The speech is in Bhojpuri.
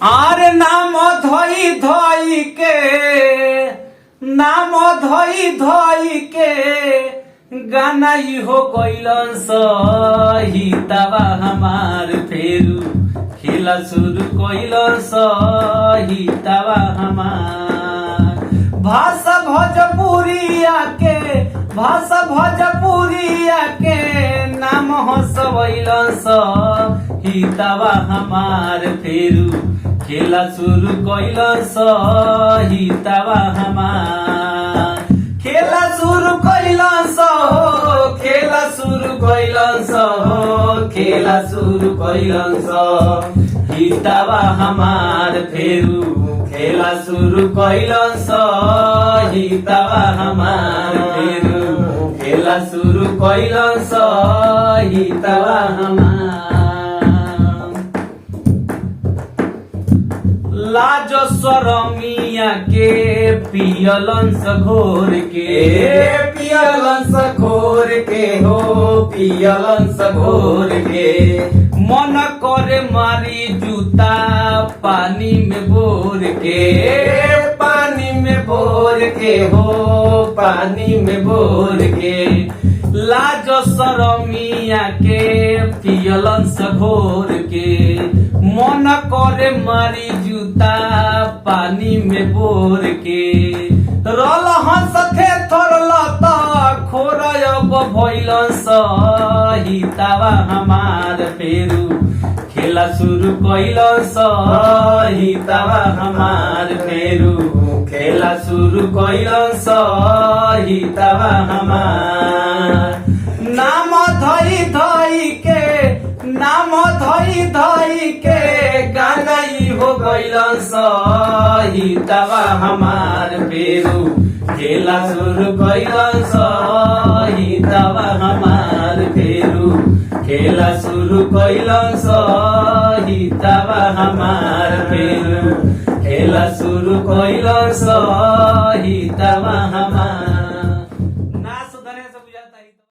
आर नाम धोई धोई के नाम धोई धोई के गाना हो गइलन सहितवा हमार फेरू खेला शुरू कइलन सहितवा हमार भाषा भोजपुरिया के नाम हसवैलन सहितवा हमार फेरू खेला शुरू कइलन सहितवा हमार खेला शुरू कइलन खेला शुरू कइलन खेला शुरू कइलन सहितवा हमार फेरू खेला शुरू कइलन सहितवा हमार फेरू खेला शुरू कइलन सहितवा हमार लाज शरमिया के पियलन सघोर के पियलन सघोर के हो पियलन सघोर के मन करे मारी जूता पानी में बोर के पानी में बोर के हो पानी में बोर के लाज शरमिया के पियलन सघोर के मन करे मारी जूता पानी में बोर के रल हंसथे थोरल त खोरब भइलन सहितवा हमार फेरू खेला शुरू कइलन सहितवा हमार फेरू खेला शुरू कइलन सहितवा हमार नाम धई धई के नाम धई धई के गाना हो गइलन सहितवा हमार फेरू खेला शुरू कइलन सहितवा हमार फेरू खेला शुरू कइलन सहितवा हमार फेरू खेला शुरू कइलन सहितवा हमार